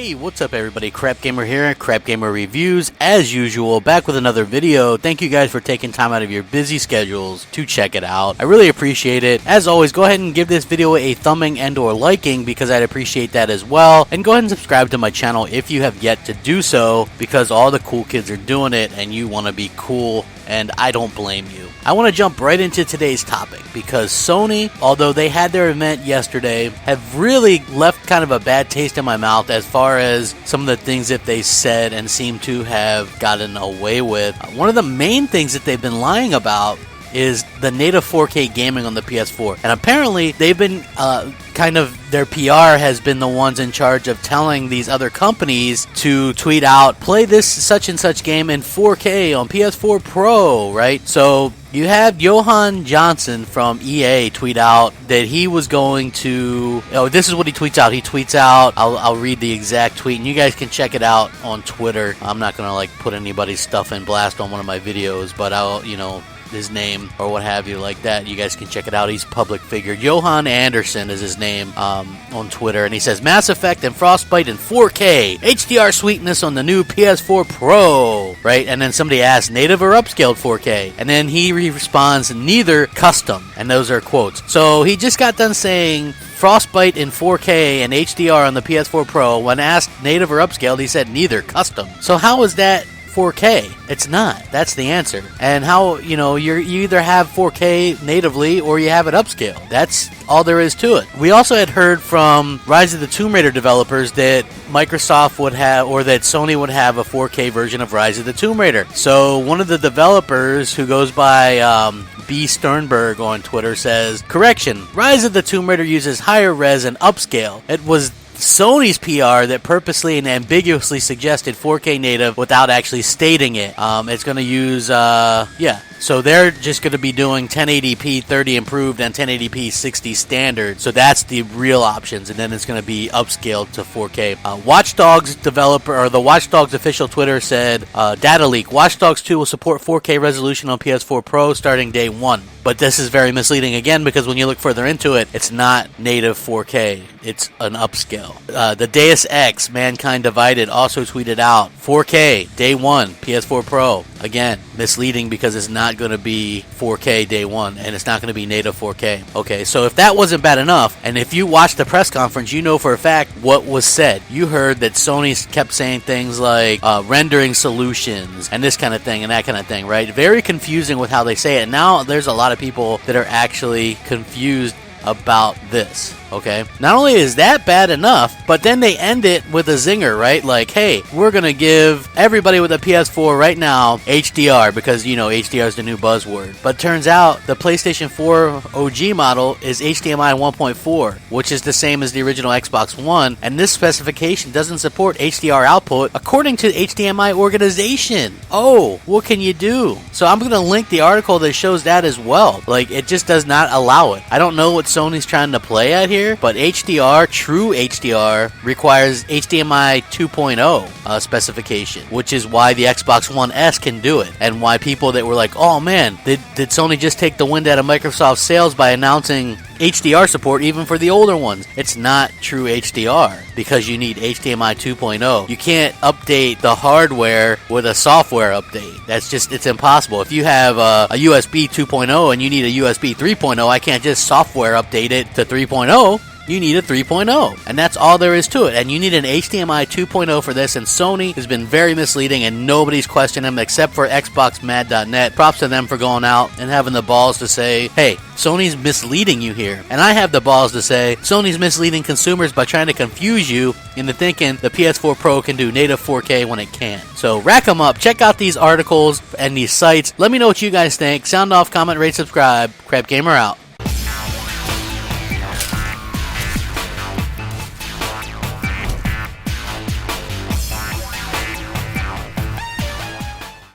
Hey, what's up everybody? Crapgamer here, Crapgamer Reviews, as usual, back with another video. Thank you guys for taking time out of your busy schedules to check it out. I really appreciate it. As always, go ahead and give this video a thumbing and or liking because I'd appreciate that as well. And go ahead and subscribe to my channel if you have yet to do so, because all the cool kids are doing it and you want to be cool, and I don't blame you. I want to jump right into today's topic because Sony, although they had their event yesterday, have really left kind of a bad taste in my mouth as far as some of the things that they said and seem to have gotten away with. One of the main things that they've been lying about is the native 4K gaming on the PS4. And apparently they've been their PR has been the ones in charge of telling these other companies to tweet out, play this such and such game in 4K on PS4 Pro, right? So you have Johan Johnson from EA tweet out that he was going to, this is what he tweets out. He tweets out, I'll read the exact tweet, and you guys can check it out on Twitter. I'm not going to put anybody's stuff in blast on one of my videos, but I'll, his name or what have you like that. You guys can check it out. He's a public figure. Johan Anderson is his name on Twitter, and he says Mass Effect and Frostbite in 4K, HDR sweetness on the new PS4 Pro, right? And then somebody asks, native or upscaled 4K? And then he responds, neither, custom. And those are quotes. So he just got done saying Frostbite in 4K and HDR on the PS4 Pro. When asked native or upscaled, he said neither, custom. So how is that 4K? It's not. That's the answer. And how, you either have 4K natively or you have it upscaled. That's all there is to it. We also had heard from Rise of the Tomb Raider developers that Microsoft would have, or that Sony would have a 4K version of Rise of the Tomb Raider. So one of the developers who goes by B. Sternberg on Twitter says, correction, Rise of the Tomb Raider uses higher res and upscale. It was Sony's PR that purposely and ambiguously suggested 4K native without actually stating it. It's going to use, so they're just going to be doing 1080p 30 improved and 1080p 60 standard. So that's the real options, and then it's going to be upscaled to 4K. Watch Dogs developer, or the Watch Dogs official Twitter said, data leak, Watch Dogs 2 will support 4K resolution on PS4 Pro starting day 1. But this is very misleading again, because when you look further into it, it's not native 4K. It's an upscale. The Deus Ex Mankind Divided also tweeted out 4K day 1 PS4 Pro. Again, misleading because it's not going to be 4K day 1 and it's not going to be native 4K. Okay, so if that wasn't bad enough, and if you watched the press conference, you know for a fact what was said. You heard that Sony kept saying things like rendering solutions and this kind of thing and that kind of thing, right? Very confusing with how they say it. Now there's a lot of people that are actually confused about this. Okay, not only is that bad enough, but then they end it with a zinger, right? Like, hey, we're gonna give everybody with a PS4 right now HDR, because HDR is the new buzzword. But turns out the PlayStation 4 OG model is HDMI 1.4, which is the same as the original Xbox One, and this specification doesn't support HDR output according to HDMI organization. Oh, what can you do? So I'm gonna link the article that shows that as well. Like, it just does not allow it. I don't know what Sony's trying to play at here, but HDR, true HDR, requires HDMI 2.0 specification, which is why the Xbox One S can do it, and why people that were like, oh man, did Sony just take the wind out of Microsoft's sails by announcing HDR support even for the older ones? It's not true HDR because you need HDMI 2.0. You can't update the hardware with a software update. It's impossible. If you have a USB 2.0 and you need a USB 3.0, I can't just software update it to 3.0. You need a 3.0, and that's all there is to it. And you need an HDMI 2.0 for this, and Sony has been very misleading, and nobody's questioned them except for XboxMad.net. Props to them for going out and having the balls to say, hey, Sony's misleading you here. And I have the balls to say, Sony's misleading consumers by trying to confuse you into thinking the PS4 Pro can do native 4K when it can't. So rack them up. Check out these articles and these sites. Let me know what you guys think. Sound off, comment, rate, subscribe. Crapgamer out.